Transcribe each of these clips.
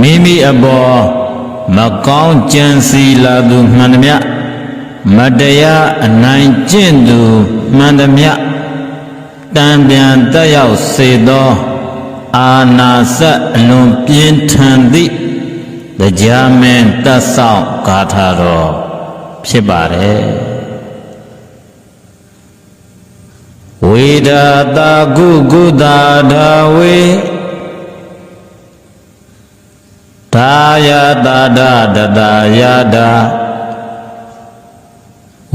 မိမိအပေါ်မကောင်းကြံစီလာသူမှန်သမျှမတရားအနိုင်ကျင့်သူမှန်သမျှတံပြန်တက်ရောက်စေသောအာနာစအလွန်ပြင်းထန်သည့်တရားမင်းတတ်ဆောင်ဂါထာတော်ဖြစ်ပါတယ်ဝေဒတာကုကုတာဒါဝေသာယတာဒတတယာဒ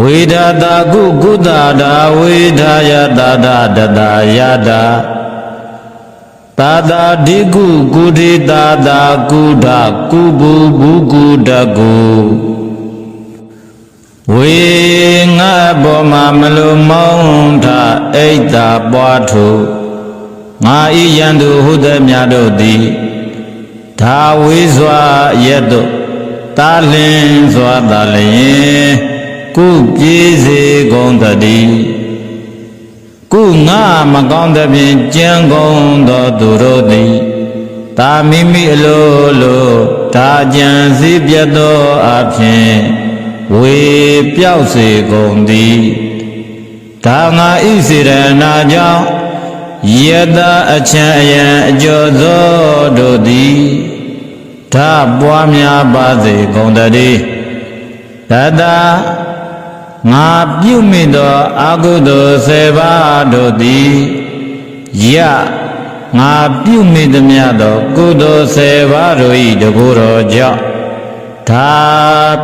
ဝေဒတာကုကုတာဒါဝေသာယတာဒတတယာဒသာသာဒီကုကုတိသာသာကုဒကုဘူဘူကုဒကုဝေငါဘောမမလုံမောင်းထအိတ်တာပွားထုငါဤယံသူဟုသည်များတို့သည်ဒါဝေစွာရက်တို့တာလင်းစွာတာလျင်ကုပြေးစေကုန်တည်းကုငါမကောင်းသဖြင့်ကြံကုန်သောသူတို့သည်တာမိမိအလိုလိုဒါကြံစည်းပြတ်သောအဖြစ်ဝေပြောက်စေကုန်သည်ဒါငါဤစေရနာကြောင့်ယတအချံအယံအကျော်သောတို့သည်ဒါပွားများပါစေကုန်တည်းတတငါပြုမိသောအကုသိုလ်10ပါးတို့သည်ယငါပြုမိသမျှသောကုသိုလ်10ပါးတို့၏တကူတော်ကြောင့်ဒါ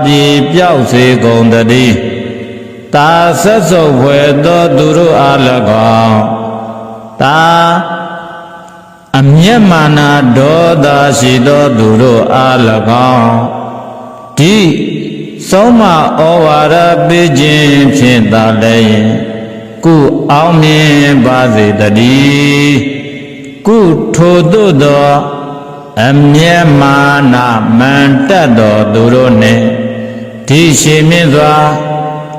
ပြေပြောက်စေကုန်တည်းတာဆက်စုပ်ဖွယ်သောသူတို့အား၎င်းတာအမျက်မာနဒေါသရှိသောသူတို့အား၎င်းဒီဆုံးမဩဝါဒပေးခြင်းဖြင့်သာလည်းကုအောင်မြင်ပါစေတည်းကုထိုသို့သောအမျက်မာနမန်တက်သောသူတို့နှင့်ဒီရှိမြင့်စွာ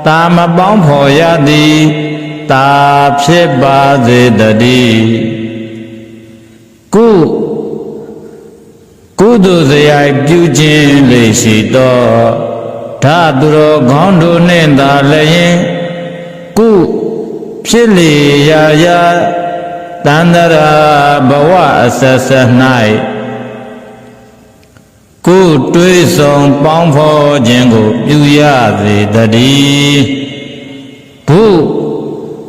တာမပေါင်းဖော်ရသည်တာဖြစ်ပါစေတည်းကုသိုလ်စရိုက်ပြုခြင်းလေရှိသောဒါသူတော်ကောင်းတို့နှင့်သာလည်းကုဖြစ်လေရာရာတန္တရာဘဝအဆက်ဆက်၌ကုတွေးဆောင်ပေါင်းဖော်ခြင်းကိုပြုရစေတည်းဘု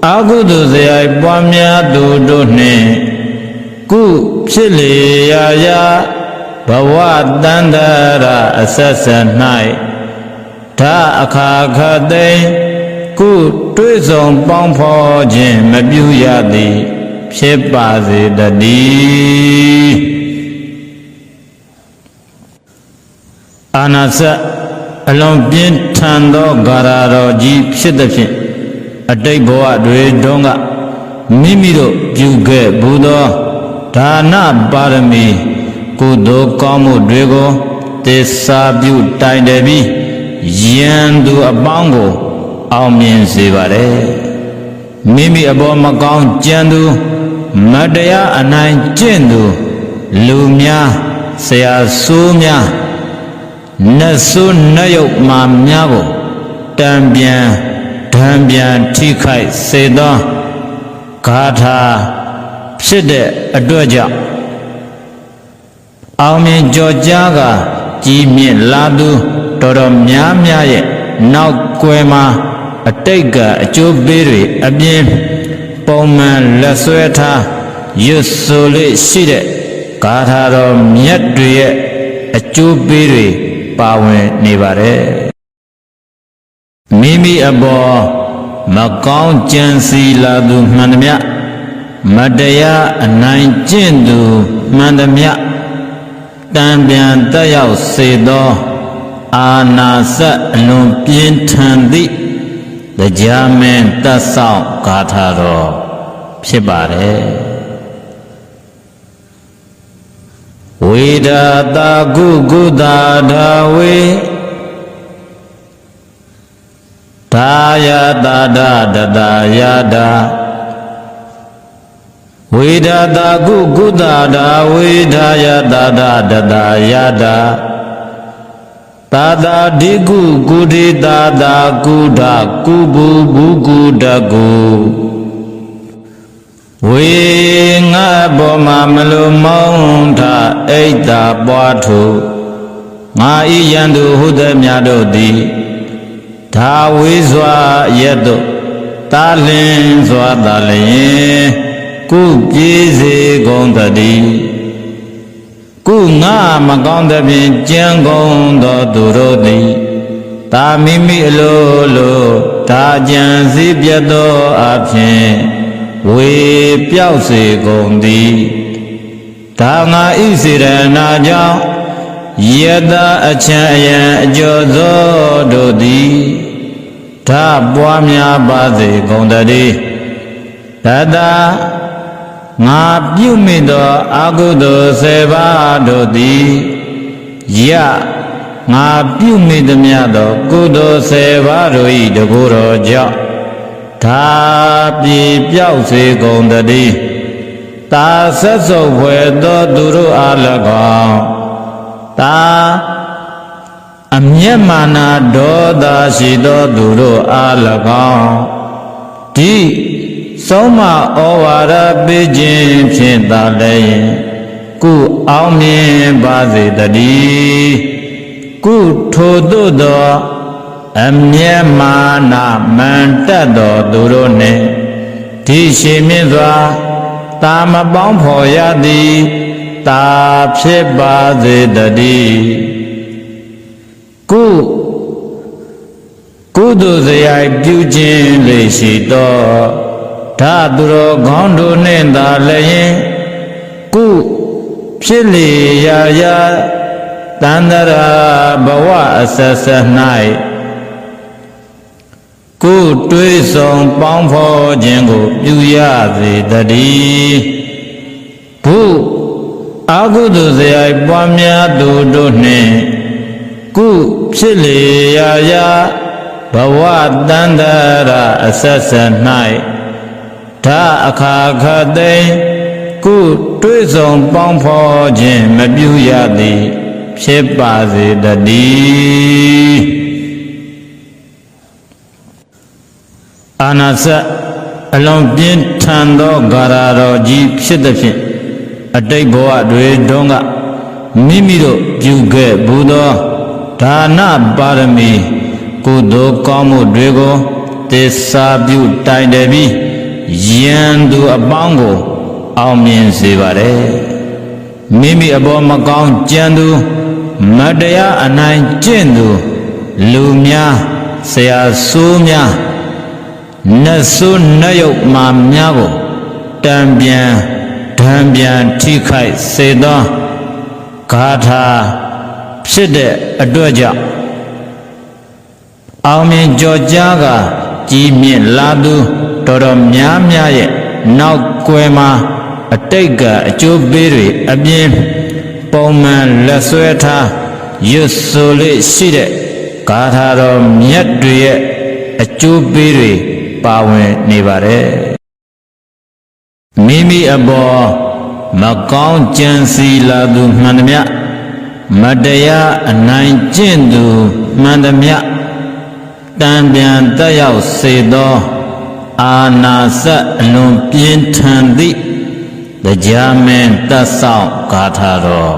အကုသိုလ်စရိုက်ပွားများသူတို့နှင့်ကုဖြစ်လေရာရာဘဝတန္တရာအဆက်ဆက်၌ဒါအခါခသိကုတွေးဆောင်ပေါင်းဖော်ခြင်းမပြုရသည်ဖြစ်ပါစေတည်းအာနာစအလွန်ပြင်းထန်သောဂါရတော်ကြီးဖြစ်သဖြင့်အတိတ်ဘဝတွေတုန်းကမိမိတို့ပြုခဲ့ဘူးသောဒါနပါရမီကုသိုလ်ကောင်းမှုတွေကိုသစ္စာပြုတိုင်တယ်ပြီးယံသူအပေါင်းကိုအောင်မြင်စေပါတယ်မိမိအပေါ်မကောင်းကြံသူမတရားအနိုင်ကျင့်သူလူများဆရာဆိုးများနတ်ဆိုးနတ်ယုတ်မာများကိုတံပြန်ဓံပြန်ထိခိုက်စေသောဂါထာဖြစ်တဲ့အတွက်ကြောင့်အောင်မြင်ကြော်ကြားကကြီးမြင့်လာသူတော်တော်များများရဲ့နောက်ကွယ်မှာအတိတ်ကအကျိုးပေးတွေအပြင်ပုံမှန်လက်ဆွဲထားရွတ်ဆိုလေးရှိတဲ့ဂါထာတော်မြတ်တွေရဲ့အကျိုးပေးတွေပါဝင်နေပါတယ်မိမိအပေါ်မကောင်းကြံစီလာသူမှန်သမျှမတရားအနိုင်ကျင့်သူမှန်သမျှတံပြန်တက်ရောက်စေသောအာနာစအလွန်ပြင်းထန်သည့်တရားမင်းတတ်ဆောင်ဂါထာတော်ဖြစ်ပါတယ်ဝေဒတာကုကုတာဒါဝေသာယတာဒတတယာဒ ဝေဒတာကုကုသတာဝေဒာယတာတာတတာယတာတာတာဒီကုကုတိတာတာကုဒကုဘူဘူကုတကုဝေငါဘောမှာမလိုမောင်းထအိတ်တာပွားထုငါဤယံသူဟုသည်များတို့သည်ဒါဝေစွာရက်တို့တာလင်းစွာတာလျင်ကုပြေးစေကုန်တည်းကုငါမကောင်းသဖြင့်ကြံကုန်သောသူတို့သည်တာမိမိအလိုလိုဒါကြံစည်းပြတ်သောအဖြစ်ဝေပြောက်စေကုန်သည်ဒါငါဤစေရနာကြောင့်ယတအချံအယံအကျော်သောတို့သည်ဒါပွားများပါစေကုန်တည်းတတငါပြုမိသောအကုသိုလ်10ပါးတို့သည်ယငါပြုမိသမျှသောကုသိုလ်10ပါးတို့၏တကူတော်ကြောင့်ဒါပြေပြောက်စေကုန်တည်းတာဆက်စုပ်ဖွယ်သောသူတို့အား၎င်းတာအမျက်မာနဒေါသရှိသောသူတို့အား၎င်းဒီဆုံးမဩဝါဒပေးခြင်းဖြင့်သာလည်းကုအောင်မြင်ပါစေတည်းကုထိုသို့သောအမျက်မာနမန်တက်သောသူတို့နှင့်ဒီရှိမြင့်စွာတာမပေါင်းဖော်ရသည်တာဖြစ်ပါစေတည်းကုသိုလ်စရိုက်ပြုခြင်းလေရှိသောဒါသူတော်ကောင်းတို့နှင့်သာလည်းကုဖြစ်လေရာရာတန္တရာဘဝအဆက်ဆက်၌ကုတွေးဆောင်ပေါင်းဖော်ခြင်းကိုပြုရစေတည်းဘုအကုသိုလ်စရိုက်ပွားများသူတို့နှင့်ကုဖြစ်လေရာရာဘဝတန္တရာအဆက်ဆက်၌ဒါအခါခသိကုတွေးဆောင်ပေါင်းဖော်ခြင်းမပြုရသည်ဖြစ်ပါစေတည်းအာနာစအလုံးပြင်းထန်သောဂါရတော်ကြီးဖြစ်သည်ဖြင့်အတိတ်ဘဝတွေတုန်းကမိမိတို့ပြုခဲ့ဘူးသောဒါနပါရမီကုသိုလ်ကောင်းမှုတွေကိုသစ္စာပြုတိုင်တယ်ပြီးယံသူအပေါင်းကိုအောင်မြင်စေပါတယ်မိမိအပေါ်မကောင်းကြံသူမတရားအနိုင်ကျင့်သူလူများဆရာဆိုးများနတ်ဆိုးနတ်ယုတ်မာများကိုတံပြန်ဓံပြန်ထိခိုက်စေသောဂါထာဖြစ်တဲ့အတွက်ကြောင့်အောင်မြင်ကြော်ကြားကကြီးမြင့်လာသူတော်တော်များများရဲ့နောက်ကွယ်မှာအတိတ်ကအကျိုးပေးတွေအပြင်ပုံမှန်လက်ဆွဲထားရွတ်ဆိုလေးရှိတဲ့ဂါထာတော်မြတ်တွေရဲ့အကျိုးပေးတွေပါဝင်နေပါတယ်မိမိအပေါ်မကောင်းကြံစီလာသူမှန်သမျှမတရားအနိုင်ကျင့်သူမှန်သမျှတံပြန်တက်ရောက်စေသောအာနာစအလွန်ပြင်းထန်သည့်တရားမင်းတတ်ဆောင်ဂါထာတော်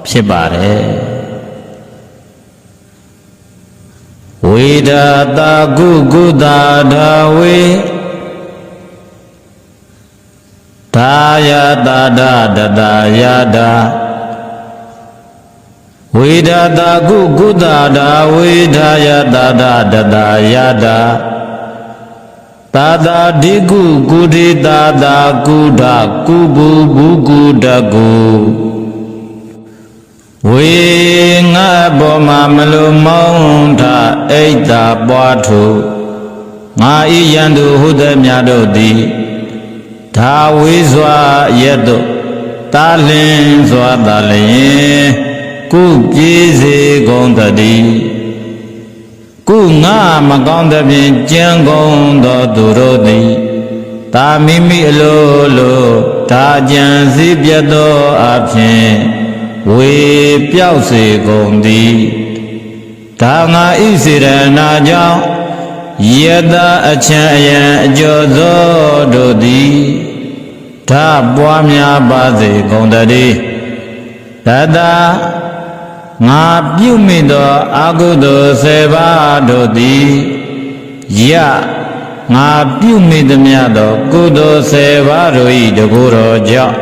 ဖြစ်ပါတယ်ဝေဒတာကုကုတာဒါဝေဒါယတာဒတတာယတာဝေဒတာကုကုတာဒါဝေဒါယတာဒတတာယတာတာတာဒီကုကုတိတာတာကုဒကုဘူဘူကုတကုဝေငါဘောမှာမလိုမောင်းထအိတ်တာပွားထုငါဤယံသူဟုသည်များတို့သည်ဒါဝေစွာရက်တို့တာလင်းစွာတာလျင်ကုပြေးစေကုန်တည်းကုငါမကောင်းသဖြင့်ကြံကုန်သောသူတို့သည်တာမိမိအလိုလို ဒါကြံစည်းပြတ်သောအဖြစ်ဝေပြောက်စေကုန်သည်ဒါငါဤစေရနာကြောင့်ယတအချံအယံအကျော်သောတို့သည်ဒါပွားများပါစေကုန်တည်းတတငါပြုမိသောအကုသိုလ်10ပါးတို့သည်ယငါပြုမိသမျှသောကုသိုလ်10ပါးတို့၏တကူတော်ကြောင့်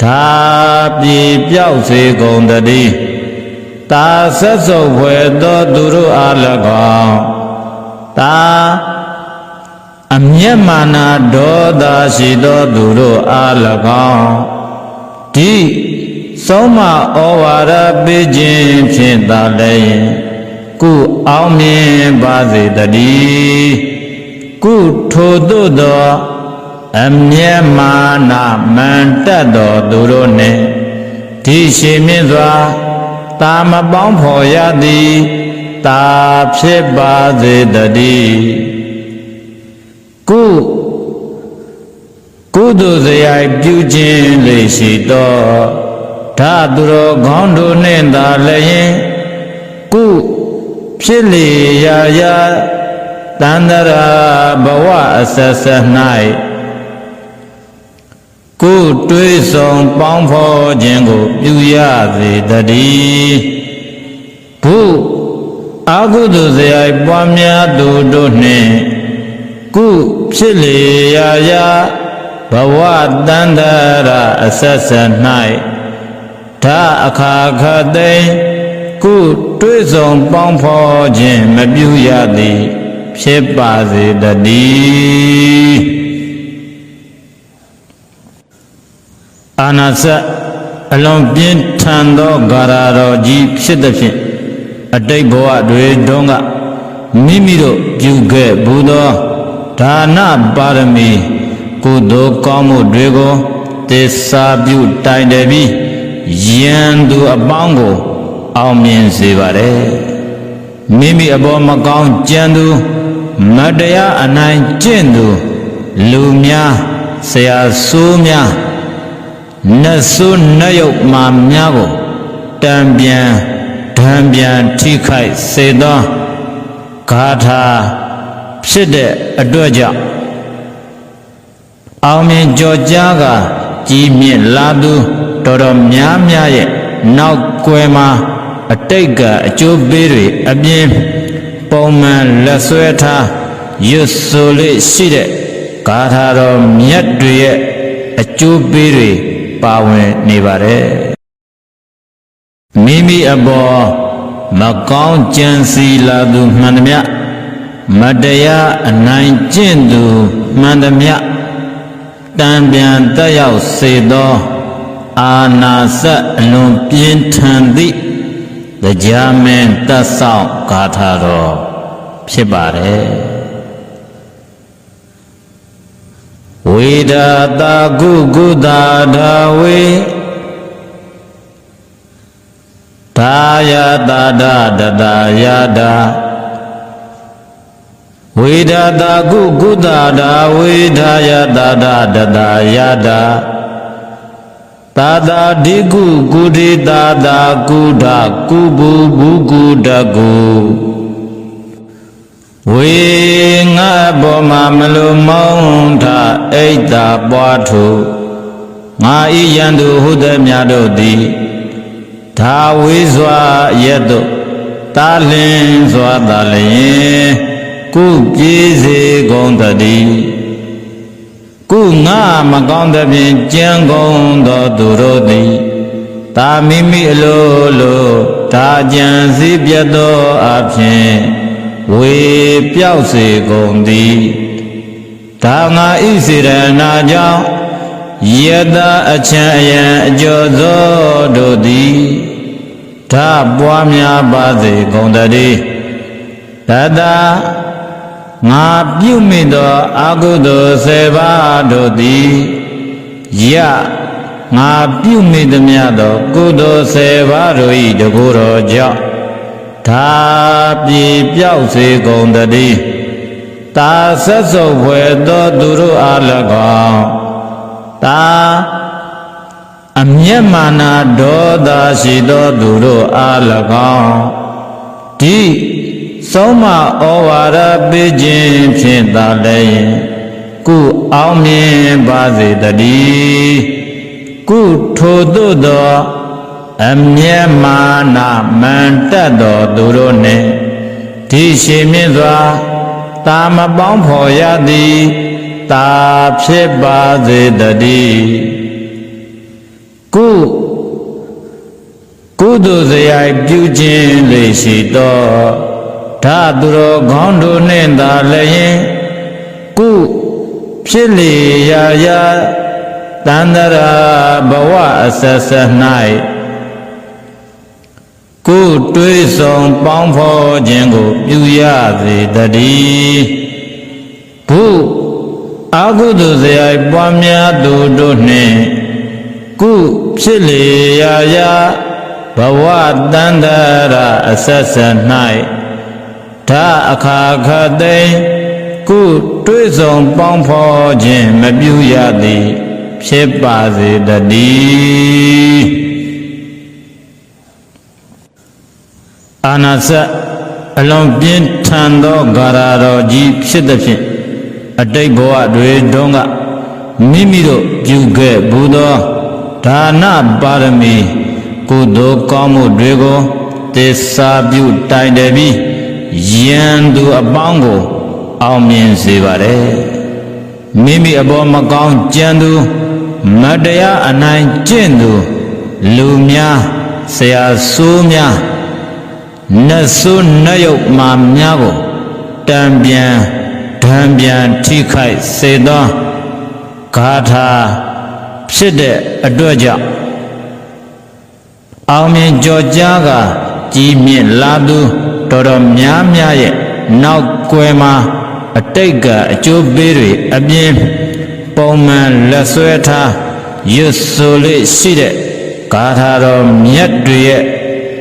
ဒါပြေပြောက်စေကုန်တည်းတာဆက်စုပ်ဖွယ်သောသူတို့အား၎င်းတာအမျက်မာနဒေါသရှိသောသူတို့အား၎င်းဒီဆုံးမဩဝါဒပေးခြင်းဖြင့်သာလည်းကုအောင်မြင်ပါစေတည်းကုထိုသို့သောအမျက်မာနမန်တက်သောသူတို့နှင့်ဒီရှိမြင့်စွာတာမပေါင်းဖော်ရသည်တာဖြစ်ပါစေတည်းကုသိုလ်စရိုက်ပြုခြင်းလေရှိသောဒါသူတော်ကောင်းတို့နှင့်သာလည်းကုဖြစ်လေရာတန္တရာဘဝအဆက်ဆက်၌ကုတွေးဆောင်ပေါင်းဖော်ခြင်းကိုပြုရစေတည်းဘုအကုသိုလ်စရိုက်ပွားများသူတို့နှင့်ကုဖြစ်လေရာဘဝတန္တရာအဆက်ဆက်၌ဒါအခါခသိကုတွေးဆောင်ပေါင်းဖော်ခြင်းမပြုရသည်ဖြစ်ပါစေတည်းအာနာစအလွန်ပြင်းထန်သောဂါရတော်ကြီးဖြစ်သည်ဖြင့်အတိတ်ဘဝတွေတုန်းကမိမိတို့ပြုခဲ့ဘူးသောဒါနပါရမီကုသိုလ်ကောင်းမှုတွေကိုသစ္စာပြုတိုင်တယ်ပြီးယံသူအပေါင်းကိုအောင်မြင်စေပါတယ်မိမိအပေါ်မကောင်းကြံသူမတရားအနိုင်ကျင့်သူလူများဆရာဆိုးများနတ်ဆိုးနတ်ယုတ်မာများကိုတံပြန်ဓံပြန်ထိခိုက်စေသောဂါထာဖြစ်တဲ့အတွက်ကြောင့်အောင်မြင်ကြော်ကြားကကြီးမြင့်လာသူတော်တော်များများရဲ့နောက်ကွယ်မှာအတိတ်ကအကျိုးပေးတွေအပြင်ပုံမှန်လက်ဆွဲထားရွတ်ဆိုလေးရှိတဲ့ဂါထာတော်မြတ်တွေရဲ့အကျိုးပေးတွေပါဝင်နေပါတယ်မိမိအပေါ်မကောင်းကြံစီလာသူမှန်သမျှမတရားအနိုင်ကျင့်သူမှန်သမျှတံပြန်တက်ရောက်စေသောအာနာစအလွန်ပြင်းထန်သည့်တရားမင်းတတ်ဆောင်ဂါထာတော်ဖြစ်ပါတယ်ဝေဒတာကုကုတာဒါဝေဒါယတာဒတတာယတာဝေဒတာကုကုတာဒါဝေဒါယတာဒတတာယတာသာသာဒီကုကုဒေသာသာကုဒကုဘူဘူကုဒကုဝေငါဘောမမလူမောင်းထအိတ်တာပွားထုငါဤယံသူဟုသည်များတို့သည်ဒါဝေစွာရက်တို့တာလင်းစွာတာလျင်ကုပြေးစေကုန်တည်းကုငါမကောင်းသဖြင့်ကြံကုန်သောသူတို့သည်တာမိမိအလိုလိုဒါကြံစည်းပြတ်သောအဖြစ်ဝေပြောက်စေကုန်သည်ဒါငါဤစေရနာကြောင့်ယတအချံအယံအကျော်သောတို့သည်ဒါပွားများပါစေကုန်တည်းတတငါပြုမိသောအကုသိုလ်10ပါးတို့သည်ယငါပြုမိသမျှသောကုသိုလ်10ပါးတို့၏တကူတော်ကြောင့်ဒါပြေပြောက်စေကုန်တည်းတာဆက်စုပ်ဖွယ်သောသူတို့အား၎င်း တာအမျက်မာနာဒေါသရှိသောသူတို့အား၎င်းဒီဆုံးမဩဝါဒပေးခြင်းဖြင့်သာလည်းကုအောင်မြင်ပါစေတည်းကုထိုသို့သောအမျက်မာနာမန်တက်သောသူတို့နှင့်ဒီရှိမြင့်စွာတာမပေါင်းဖော်ရသည်တာဖြစ်ပါစေတည်းကုသိုလ်စရိုက်ပြုခြင်းလေရှိသောဓာသူတော်ခေါင်းတို့နှင့်သာလည်းကုဖြစ်လေရာရာတန္တရာဘဝအဆက်ဆက်၌ကိုယ်တွေးဆောင်ပေါင်းဖော်ခြင်းကိုပြုရစေတည်းဘုအကုသိုလ်စရိုက်ပွားများသူတို့နှင့်ကုဖြစ်လေရာရာဘဝတန္တရာအဆက်ဆက်၌ဓာအခါခသိကုတွေးဆောင်ပေါင်းဖော်ခြင်းမပြုရသည်ဖြစ်ပါစေတည်းအာနာစအလွန်ပြင်းထန်သောဂါရတော်ကြီးဖြစ်သဖြင့်အတိတ်ဘဝတွေတုန်းကမိမိတို့ပြုခဲ့ဘူးသောဒါနပါရမီကုသိုလ်ကောင်းမှုတွေကိုသစ္စာပြုတိုင်တယ်ပြီးယံသူအပေါင်းကိုအောင်မြင်စေပါတယ်မိမိအပေါ်မကောင်းကြံသူမတရားအနိုင်ကျင့်သူလူများဆရာဆိုးများနတ်ဆိုးနတ်ယုတ်မာများကိုတံပြန်ဓံပြန်ထိခိုက်စေသောဂါထာဖြစ်တဲ့အတွက်ကြောင့်အောင်မြင်ကြော်ကြားကကြီးမြင့်လာသူတော်တော်များများရဲ့နောက်ကွယ်မှာအတိတ်ကအကျိုးပေးတွေအပြင်ပုံမှန်လက်ဆွဲထားရွတ်ဆိုလေးရှိတဲ့ဂါထာတော်မြတ်တွေရဲ့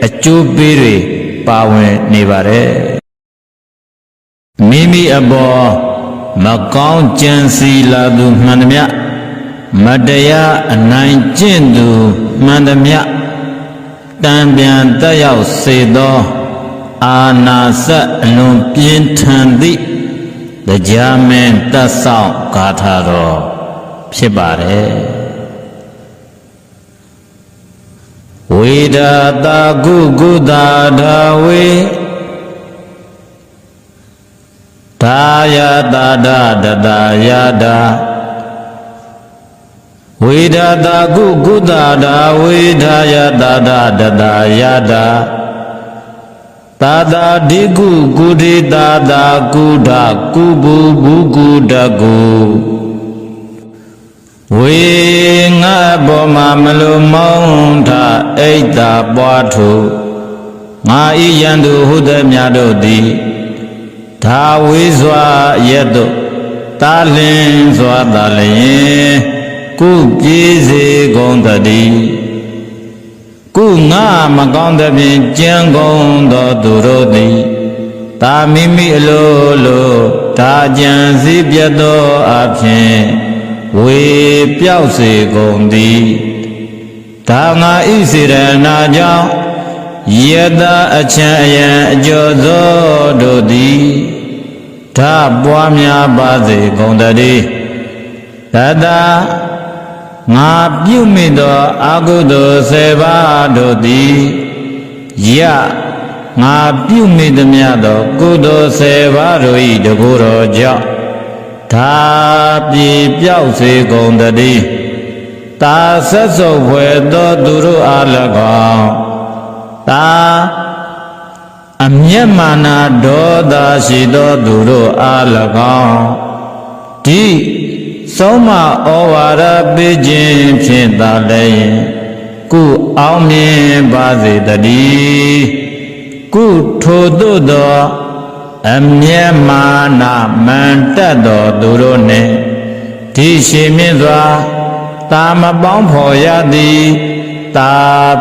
အကျိုးပေးတွေပါဝင်နေပါတယ်မိမိအပေါ်မကောင်းကြံစီလာသူမှန်သမျှမတရားအနိုင်ကျင့်သူမှန်သမျှတံပြန်တက်ရောက်စေသောအာနာစအလွန်ပြင်းထန်သည့်တရားမင်းတတ်ဆောင်ဂါထာတော်ဖြစ်ပါတယ်ဝေဒတာကုကုတာဒါဝေဒါယတာဒတတာယတာဝေဒတာကုကုတာဒါဝေဒါယတာဒတတာယတာသာသာဒီကုကုတိသာသာကုဒကုဘူဘူကုတကုဝေငါဘောမမလူမောင်းထအိတ်တာပွားထုငါဤယံသူဟုသည်များတို့သည်ဒါဝေစွာရက်တို့တာလင်းစွာတာလျင်ကုပြေးစေကုန်တည်းကုငါမကောင်းသဖြင့်ကြံကုန်သောသူတို့သည်တာမိမိအလိုလိုဒါကြံစည်းပြတ်သောအဖြစ်ဝေပြောက်စေကုန်သည်ဒါငါဤစေရနာကြောင့်ယတအချံအယံအကျော်သောတို့သည်ဒါပွားများပါစေကုန်တည်းတတငါပြုမိသောအကုသိုလ်10ပါးတို့သည်ယငါပြုမိသမျှသောကုသိုလ်10ပါးတို့၏တကူတော်ကြောင့်ဒါပြေပြောက်စေကုန်တည်းတာဆက်စုပ်ဖွယ်သောသူတို့အား၎င်းတာအမျက်မာနာဒေါသရှိသောသူတို့အား၎င်းဒီဆုံးမဩဝါဒပေးခြင်းဖြင့်သာလည်းကုအောင်မြင်ပါစေတည်းကုထိုသို့သောအမျက်မာနာမန်တက်သောသူတို့နှင့်ဒီရှိမြင့်စွာတာမပေါင်းဖော်ရသည်တာ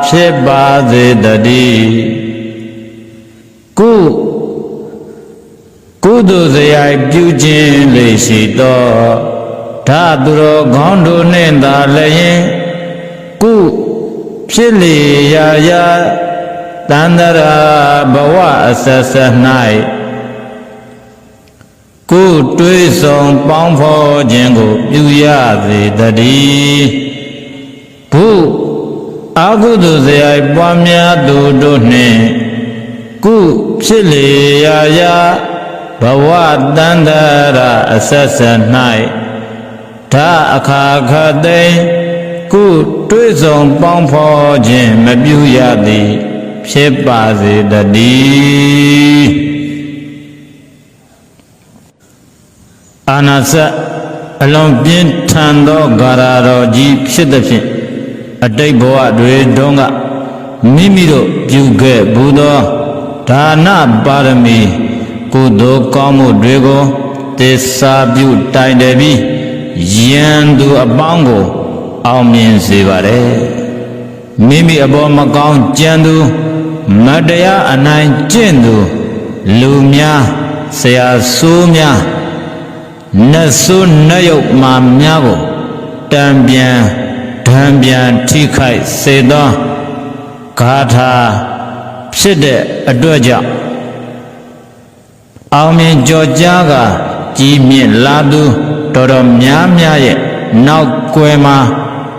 ဖြစ်ပါစေတည်းကုသိုလ်စရိုက်ပြုခြင်းလေရှိသောဓ ဒါသူတော်ကောင်းတို့နှင့်သာလည်းကုဖြစ်လေရာရာတန္တရာဘဝအဆက်ဆက်၌ကုတွေးဆောင်ပေါင်းဖော်ခြင်းကိုပြုရစေတည်းဘုအာဟုတုဇယပွားများသူတို့နှင့်ကုဖြစ်လေရာရာဘဝတန္တရာအဆက်ဆက်၌ဒါအခါခသိကုတွေးဆောင်ပေါင်းဖော်ခြင်းမပြုရသည်ဖြစ်ပါစေတည်းအာနာစအလွန်ပြင်းထန်သောဂါရတော်ကြီးဖြစ်သည်ဖြင့်အတိတ်ဘဝတွေတုန်းကမိမိတို့ပြုခဲ့ဘူးသောဒါနပါရမီကုသိုလ်ကောင်းမှုတွေကိုသစ္စာပြုတိုင်တယ်ပြီးယံသူအပေါင်းကိုအောင်မြင်စေပါတယ်မိမိအပေါ်မကောင်းကြံသူမတရားအနိုင်ကျင့်သူလူများဆရာဆိုးများနတ်ဆိုးနတ်ယုတ်မာများကိုတံပြန်ဓံပြန်ထိခိုက်စေသောဂါထာဖြစ်တဲ့အတွက်ကြောင့်အောင်မြင်ကြော်ကြားကကြီးမြင့်လာသူတော်တော်များများရဲ့နောက်ကွယ်မှာ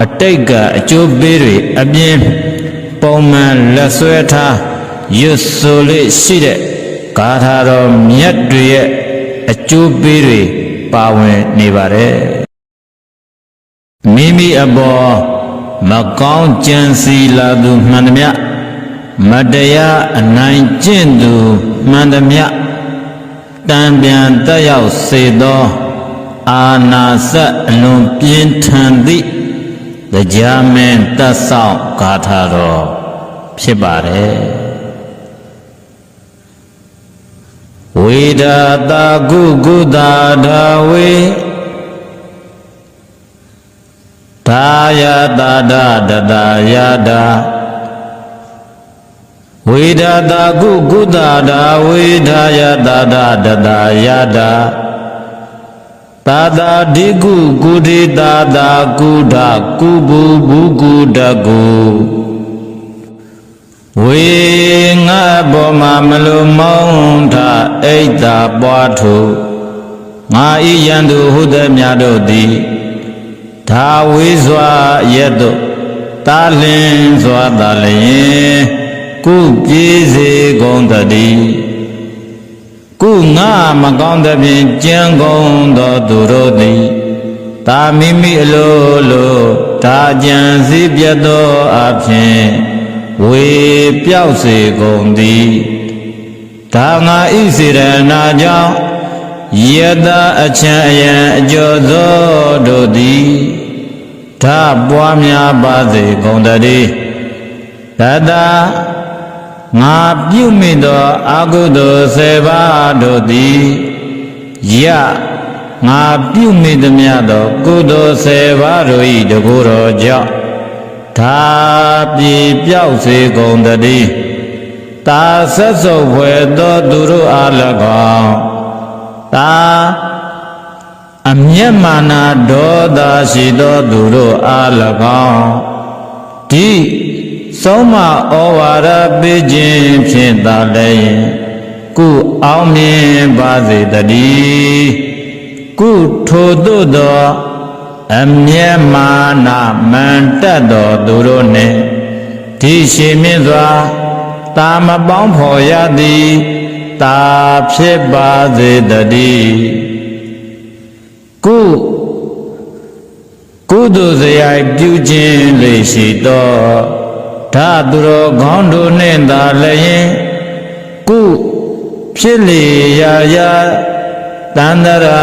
အတိတ်ကအကျိုးပေးတွေအပြင်ပုံမှန်လက်ဆွဲထားရွတ်ဆိုလေးရှိတဲ့ဂါထာတော်မြတ်တွေရဲ့အကျိုးပေးတွေပါဝင်နေပါတယ်မိမိအပေါ်မကောင်းကြံစီလာသူမှန်သမျှမတရားအနိုင်ကျင့်သူမှန်သမျှတံပြန်တက်ရောက်စေသောအာနာစအလွန်ပြင်းထန်သည့်တရားမင်းတတ်ဆောင်ဂါထာတော်ဖြစ်ပါတယ်ဝေဒတာကုကုတာဒါဝေဒါယတာဒတတာယတာဝေဒတာကုကုတာဒါဝေဒါယတာဒတတာယတာသာသာဒီကုကုဒေသာသာကုဒကုဘူဘူကုဒကုဝေငါဘောမှာမလိုမောင်းထအိတ်သာပွားထုငါဤယံသူဟုသည်များတို့သည်ဒါဝေစွာရက်တို့တာလင်းစွာတာလျင်ကုပြေးစေကုန်တည်းကုငါမကောင်းသဖြင့်ကြံကုန်သောသူတို့သည်တာမိမိအလိုလိုဒါကြံစည်းပြတ်သောအဖြစ်ဝေပြောက်စေကုန်သည်ဒါငါဤစေရနာကြောင့်ယတအချံအယံအကျော်သောတို့သည်ဒါပွားများပါစေကုန်တည်းတတငါပြုမိသောအကုသိုလ်7ပါးတို့သည်ယငါပြုမိသမျှသောကုသိုလ်7ပါးတို့၏တကူတော်ကြောင့်ဒါပြေပြောက်စေကုန်တည်းတာဆက်စုပ်ဖွယ်သောသူတို့အား၎င်းတာအမျက်မာနဒေါသရှိသောသူတို့အား၎င်းဒီဆုံးမဩဝါဒပေးခြင်းဖြင့်သာလည်းကုအောင်မြင်ပါစေတည်းကုထိုသို့သောအမျက်မာနမန်တက်သောသူတို့နှင့်ဒီရှိမြင့်စွာတာမပေါင်းဖော်ရသည်တာဖြစ်ပါစေတည်းကုသိုလ်စရိုက်ပြုခြင်းလေရှိသောဒါသူတော်ကောင်းတို့နှင့်သာလည်းကုဖြစ်လေရာရာတန္တရာ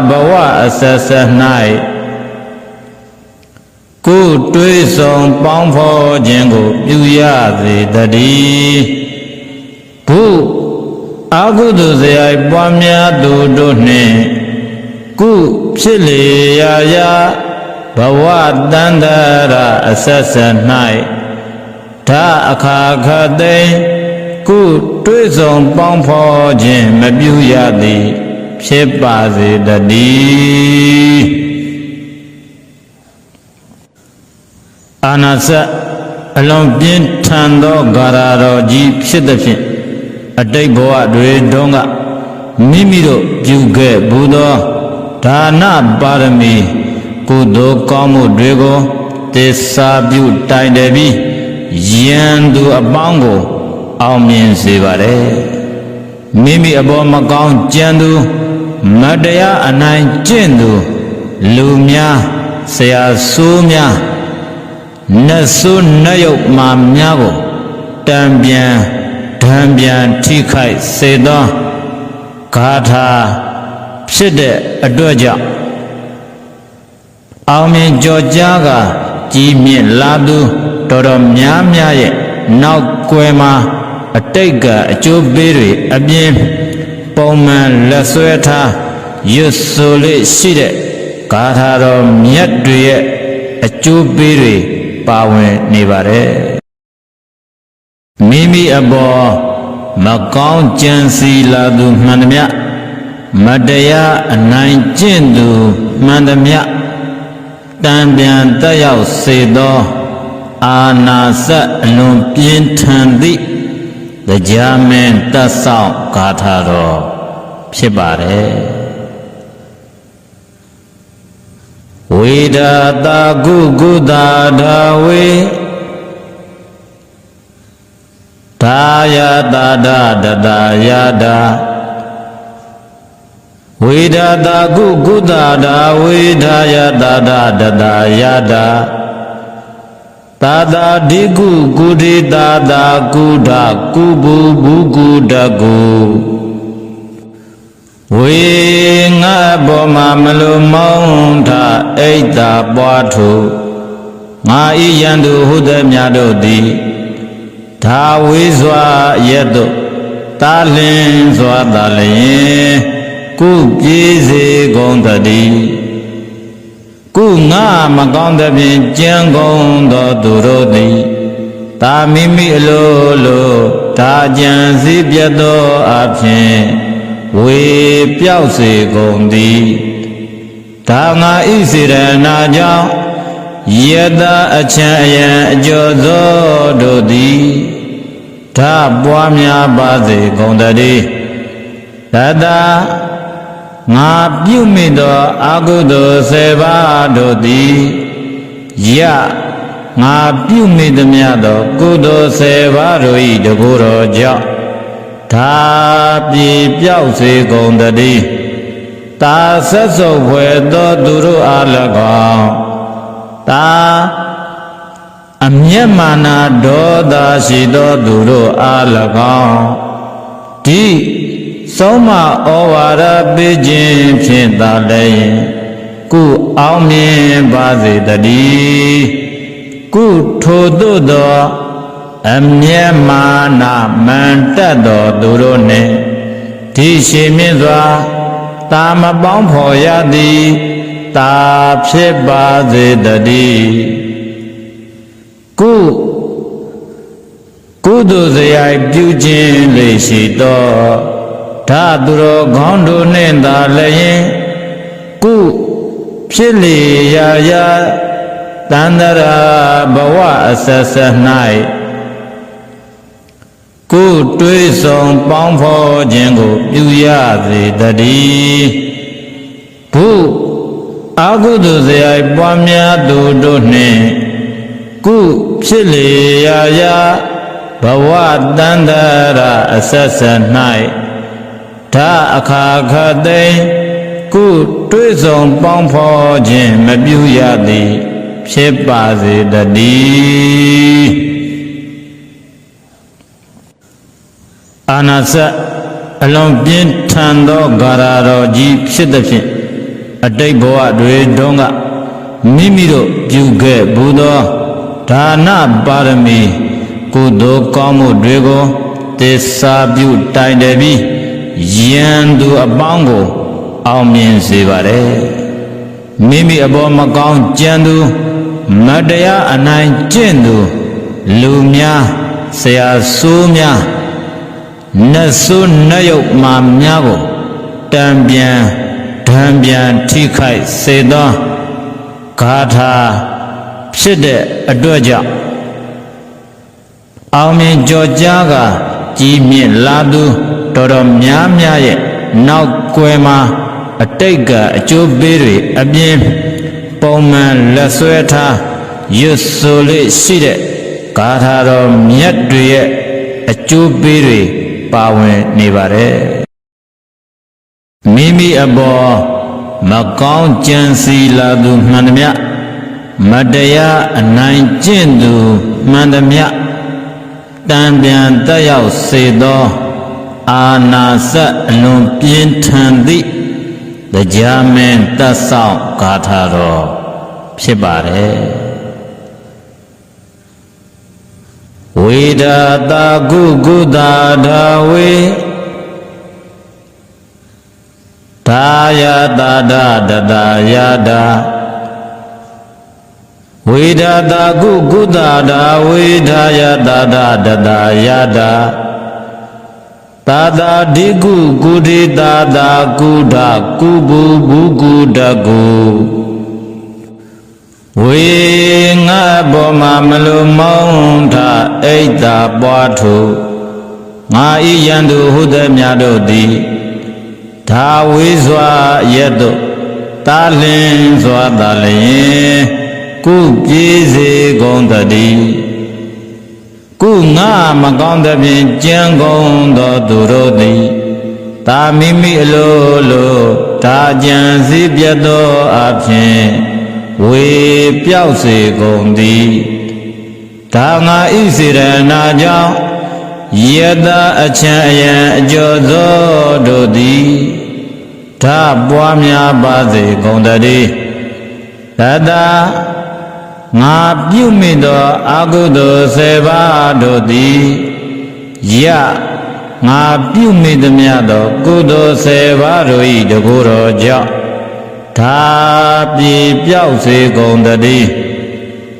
ဘဝအဆက်ဆက်၌ကုတွေးဆောင်ပေါင်းဖော်ခြင်းကိုပြုရစေတည်းဘုအာဟုတုဇယပွားများသူတို့နှင့်ကုဖြစ်လေရာရာဘဝတန္တရာအဆက်ဆက်၌ဒါအခါခသိကုတွေးဆောင်ပေါင်းဖော်ခြင်းမပြုရသည်ဖြစ်ပါစေတည်း အာနာစအလွန်ပြင်းထန်သောဂါရတော်ကြီးဖြစ်သဖြင့်အတိတ်ဘဝတွေတုန်းကမိမိတို့ပြုခဲ့ဘူးသောဒါနပါရမီကုသိုလ်ကောင်းမှုတွေကိုသစ္စာပြုတိုင်တယ်ပြီးယံသူအပေါင်းကိုအောင်မြင်စေပါတယ်မိမိအပေါ်မကောင်းကြံသူမတရားအနိုင်ကျင့်သူလူများဆရာဆိုးများနတ်ဆိုးနတ်ယုတ်မာများကိုတံပြန်ဓံပြန်ထိခိုက်စေသောဂါထာဖြစ်တဲ့အတွက်ကြောင့်အောင်မြင်ကြော်ကြားကကြီးမြင့်လာသူတော်တော်များများရဲ့နောက်ကွယ်မှာအတိတ်ကအကျိုးပေးတွေအပြင်ပုံမှန်လက်ဆွဲထားရွတ်ဆိုလေးရှိတဲ့ဂါထာတော်မြတ်တွေရဲ့အကျိုးပေးတွေပါဝင်နေပါတယ်မိမိအပေါ်မကောင်းကြံစီလာသူမှန်သမျှမတရားအနိုင်ကျင့်သူမှန်သမျှတံပြန်တက်ရောက်စေသောအာနာစအလွန်ပြင်းထန်သည့်တရားမင်းတတ်ဆောင်ဂါထာတော်ဖြစ်ပါတယ်ဝေဒတာကုကုတာဒါဝေဒါယတာဒတတာယတာဝေဒတာကုကုတာဒါဝေဒါယတာဒတတာယတာသာသာဒီကုကုတိသာသာကုဒကုဘူဘူကုတကုဝေငါဘောမမလူမောင်းထအိတ်တာပွားထုငါဤယံသူဟုသည်များတို့သည်ဒါဝေစွာရက်တို့တာလင်းစွာတာလျင်ကုပြေးစေကုန်တည်းကုငါမကောင်းသဖြင့်ကြံကုန်သောသူတို့သည်တာမိမိအလိုလိုဒါကြံစည်းပြတ်သောအဖြစ်ဝေပြောက်စေကုန်သည်ဒါငါဤစေရနာကြောင့်ယတအချံအယံအကျော်သောတို့သည်ဒါပွားများပါစေကုန်တည်းတတငါပြုမိသောအကုသိုလ်10ပါးတို့သည်ယငါပြုမိသမျှသောကုသိုလ်10ပါးတို့၏တကူတော်ကြောင့်ဒါပြေပြောက်စေကုန်တည်းတာဆက်စုပ်ဖွယ်သောသူတို့အား၎င်းတာအမျက်မာနဒေါသရှိသောသူတို့အား၎င်းဒီဆုံးမဩဝါဒပေးခြင်းဖြင့်သာလည်းကုအောင်မြင်ပါစေတည်းကုထိုသို့သောအမျက်မာနမန်တက်သောသူတို့နှင့်ဒီရှိမြင့်စွာတာမပေါင်းဖော်ရသည်တာဖြစ်ပါစေတည်းကုသိုလ်စရိုက်ပြုခြင်းလေရှိသောဒါသူတော်ကောင်းတို့နှင့်သာလည်းကုဖြစ်လေရာရာတန္တရာဘဝအဆက်ဆက်၌ကုတွေးဆောင်ပေါင်းဖော်ခြင်းကိုပြုရစေတည်းဘုအကုသိုလ်စရိုက်ပွားများသူတို့နှင့်ကုဖြစ်လေရာရာဘဝတန္တရာအဆက်ဆက်၌ဒါအခါခသိကုတွေးဆောင်ပေါင်းဖော်ခြင်းမပြုရသည်ဖြစ်ပါစေတည်းအာနာစအလွန်ပြင်းထန်သောဂါရတော်ကြီးဖြစ်သဖြင့်အတိတ်ဘဝတွေတုန်းကမိမိတို့ပြုခဲ့ဘူးသောဒါနပါရမီကုသိုလ်ကောင်းမှုတွေကိုသစ္စာပြုတိုင်တယ်ပြီးယံသူအပေါင်းကိုအောင်မြင်စေပါတယ်မိမိအပေါ်မကောင်းကြံသူမတရားအနိုင်ကျင့်သူလူများဆရာဆိုးများနတ်ဆိုးနတ်ယုတ်မာများကိုတံပြန်ဓံပြန်ထိခိုက်စေသောဂါထာ ဖြစ်တဲ့အတွက်ကြောင့်အောင်မြင်ကြော်ကြားကကြီးမြင့်လာသူတော်တော်များများရဲ့နောက်ကွယ်မှာအတိတ်ကအကျိုးပေးတွေအပြင်ပုံမှန်လက်ဆွဲထားရွတ်ဆိုလေးရှိတဲ့ဂါထာတော်မြတ်တွေရဲ့အကျိုးပေးတွေပါဝင်နေပါတယ်မိမိအပေါ်မကောင်းကြံစီလာသူမှန်သမျှမတရားအနိုင်ကျင့်သူမှန်သမျှတံပြန်တက်ရောက်စေသောအာနာစအလွန်ပြင်းထန်သည့်တရားမင်းတတ်ဆောင်ဂါထာတော်ဖြစ်ပါတယ်ဝေဒတာကုကုတာဒါဝေဒါယတာဒတတာယတာဝေဒတာကုကုတာဒါဝေဒါယတာဒတတာယတာသာသာဒီကုကုတိသာသာကုဒကုဘူဘူကုတကုဝေငါဘောမမလုံမောင်းထအိတ်တာပွားထုငါဤယံသူဟုသည်များတို့သည်ဒါဝေစွာရက်တို့တာလင်းစွာတာလျင်ကုပြေးစေကုန်တည်းကုငါမကောင်းသဖြင့်ကြံကုန်သောသူတို့သည်သာမိမိအလိုလိုဒါကြံစည်းပြတ်သောအဖြစ်ဝေပြောက်စေကုန်သည်ဒါငါဤစေရနာကြောင့်ယတအချံအယံအကျော်သောတို့သည်ဒါပွားများပါစေကုန်တည်းတတငါပြုမိသောအကုသိုလ်10ပါးတို့သည်ယငါပြုမိသမျှသောကုသိုလ်10ပါးတို့၏တကူတော်ကြောင့်ဒါပြေပြောက်စေကုန်တည်း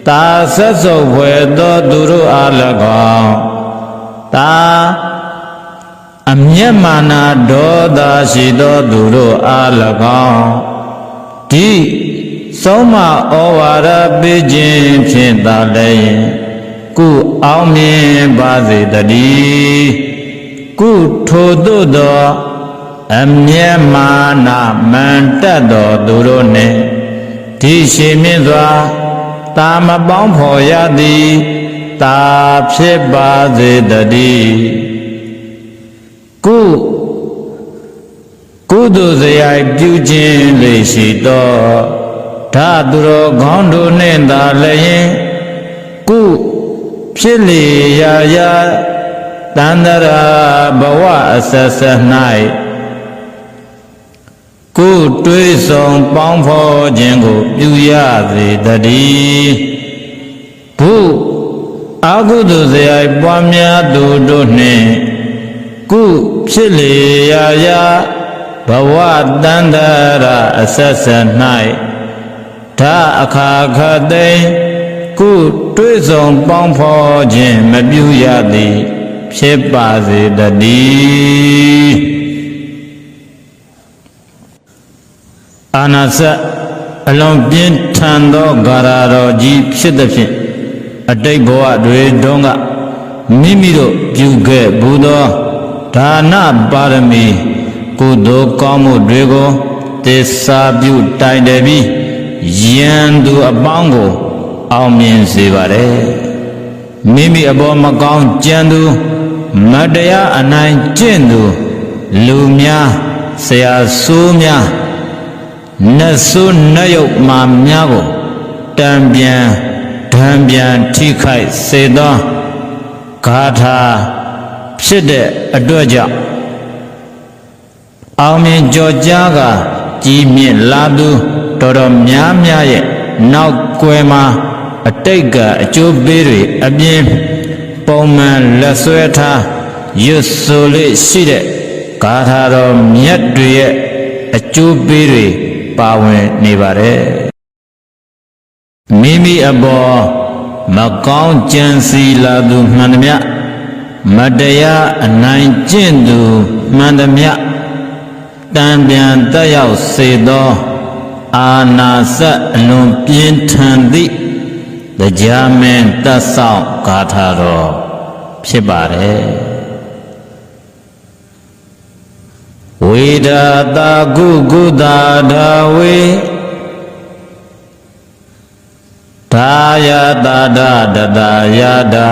တာဆက်စုပ်ဖွယ်သောသူတို့အား၎င်းတာအမျက်မာနဒေါသရှိသောသူတို့အား၎င်းဒီဆုံးမဩဝါဒပေးခြင်းဖြင့်သာလည်းကုအောင်မြင်ပါစေတည်းကုထိုသို့သောအမျက်မာနမန်တက်သောသူတို့နှင့်ဒီရှိမြင့်စွာတာမပေါင်းဖော်ရသည်တာဖြစ်ပါစေတည်းကုသိုလ်စရိုက်ပြုခြင်းလေးရှိသောဒါသူတော်ကောင်းတို့နှင့်သာလည်းကုဖြစ်လေရာရာတန္တရာဘဝအဆက်ဆက်၌ကုတွေးဆောင်ပေါင်းဖော်ခြင်းကိုပြုရစေတည်းဘုအကုသိုလ်စရိုက်ပွားများသူတို့နှင့်ကုဖြစ်လေရာရာဘဝတန္တရာအဆက်ဆက်၌ဒါအခါခသိမ့်ကုတွေးဆောင်ပေါင်းဖော်ခြင်းမပြုရသည်ဖြစ်ပါစေတည်းအာနာစအလွန်ပြင်းထန်သောဂါရတော်ကြီးဖြစ်သဖြင့်အတိတ်ဘဝတွေတုန်းကမိမိတို့ပြုခဲ့ဘူးသောဒါနပါရမီကုသိုလ်ကောင်းမှုတွေကိုသစ္စာပြုတိုင်တယ်ပြီးယံသူအပေါင်းကိုအောင်မြင်စေပါတယ်မိမိအပေါ်မကောင်းကြံသူမတရားအနိုင်ကျင့်သူလူများဆရာဆိုးများနတ်ဆိုးနတ်ရုပ်မာများကိုတံပြန်ဓံပြန်ထိခိုက်စေသောဂါထာဖြစ်တဲ့အတွက်ကြောင့်အောင်မြင်ကြော်ကြားကကြီးမြင့်လာသူတော်တော်များများရဲ့နောက်ကွယ်မှာအတိတ်ကအကျိုးပေးတွေအပြင်ပုံမှန်လက်ဆွဲထားရွတ်ဆိုလေးရှိတဲ့ဂါထာတော်မြတ်တွေရဲ့အကျိုးပေးတွေပါဝင်နေပါတယ်မိမိအပေါ်မကောင်းကြံစီလာသူမှန်သမျှမတရားအနိုင်ကျင့်သူမှန်သမျှတံပြန်တက်ရောက်စေသောအာနာစအလွန်ပြင်းထန်သည့် တရားမင်းတတ်ဆောင်ဂါထာတော်ဖြစ်ပါတယ်ဝေဒတာကုကုတာဒါဝေဒါယတာဒတတာယတာ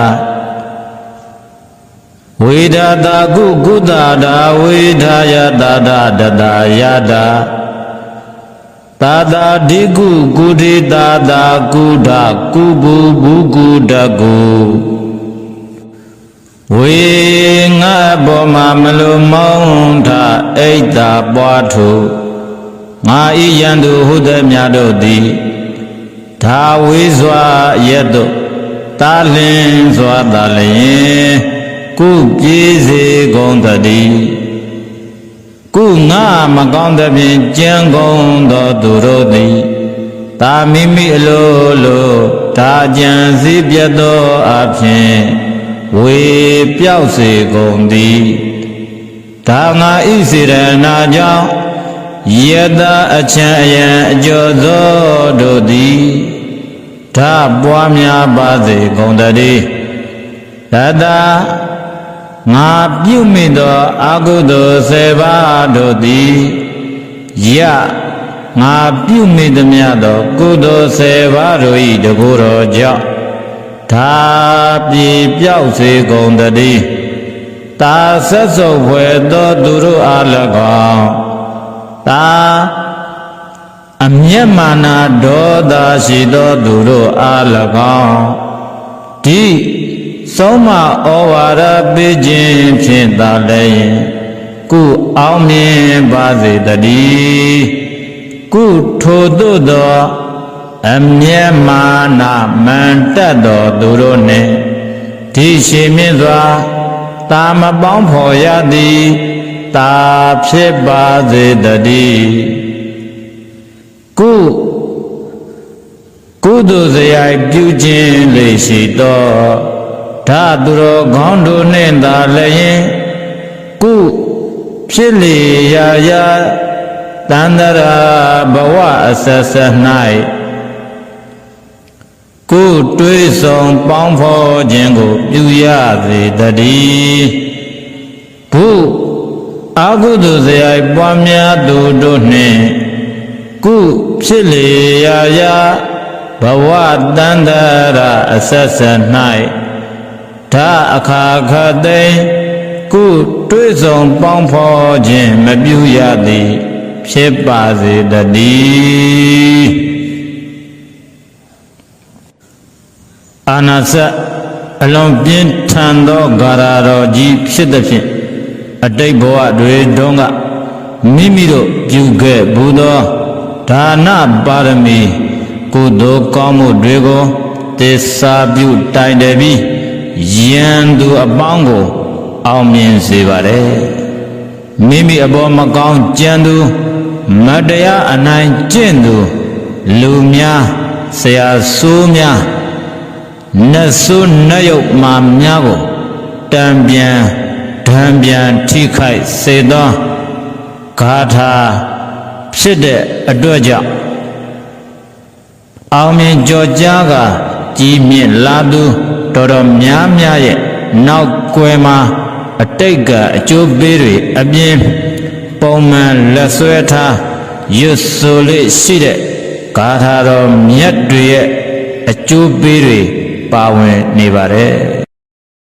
ဝေဒတာကုကုတာဒါဝေဒါယတာဒတတာယတာသာသာဒီကုကုတိသာသာကုဒကုဘူဘူကုတကုဝေငါဘောမှာမလိုမောင်းထအိတ်တာပွားထုငါဤယံသူဟုသည်များတို့သည်ဒါဝေစွာရက်တို့တာလင်းစွာတာလျင်ကုပြေးစေကုန်တည်းကုငါမကောင်းသဖြင့်ကြံကုန်သောသူတို့သည်တာမိမိအလိုလိုဒါကြံစည်းပြတ်သောအဖြစ်ဝေပြောက်စေကုန်သည်ဒါငါဤစေရနာကြောင့်ယတအချမ်းအယံအကျော်သောတို့သည်ဒါပွားများပါစေကုန်တည်းတတငါပြုမိသောအကုသိုလ်10ပါးတို့သည်ယငါပြုမိသမျှသောကုသိုလ်10ပါးတို့၏တကူတော်ကြောင့်ဒါပြေပြောက်စေကုန်တည်းတာဆက်စုပ်ဖွယ်သောသူတို့အား၎င်းတာအမျက်မာနဒေါသရှိသောသူတို့အား၎င်းဒီဆုံးမဩဝါဒပေးခြင်းဖြင့်သာလည်းကုအောင်မြင်ပါစေတည်းကုထိုသို့သောအမျက်မာနမန်တက်သောသူတို့နှင့်ဒီရှိမြင့်စွာတာမပေါင်းဖော်ရသည်တာဖြစ်ပါစေတည်းကုသိုလ်စရိုက်ပြုခြင်းလေရှိသောဒါသူတော်ကောင်းတို့နှင့်သာလည်းကုဖြစ်လေရာရာတန္တရာဘဝအဆက်ဆက်၌ကုတွေးဆောင်ပေါင်းဖော်ခြင်းကိုပြုရစေတည်းဘုအကုသိုလ်စရိုက်ပွားများသူတို့နှင့်ကုဖြစ်လေရာရာဘဝတန္တရာအဆက်ဆက်၌ဒါအခါခသိကုတွေးဆောင်ပေါင်းဖော်ခြင်းမပြုရသည်ဖြစ်ပါစေတည်းအာနာစအလုံးပြင်းထန်သောဂါရတော်ကြီးဖြစ်သည်ဖြင့်အတိတ်ဘဝတွေတုန်းကမိမိတို့ပြုခဲ့ဘူးသောဒါနပါရမီကုသိုလ်ကောင်းမှုတွေကိုသစ္စာပြုတိုင်တယ်ပြီးယံသူအပေါင်းကိုအောင်မြင်စေပါတယ်မိမိအပေါ်မကောင်းကြံသူမတရားအနိုင်ကျင့်သူလူများဆရာဆိုးများနတ်ဆိုးနတ်ယုတ်မာများကိုတံပြန်ဓံပြန်ထိခိုက်စေသောဂါထာဖြစ်တဲ့အတွက်ကြောင့်အောင်မြင်ကြော်ကြားကကြီးမြင့်လာသူတော်တော်များများရဲ့နောက်ကွယ်မှာအတိတ်ကအကျိုးပေးတွေအပြင်ပုံမှန်လက်ဆွဲထားရွတ်ဆိုလေးရှိတဲ့ဂါထာတော်မြတ်တွေရဲ့အကျိုးပေးတွေပါဝင်နေပါတယ်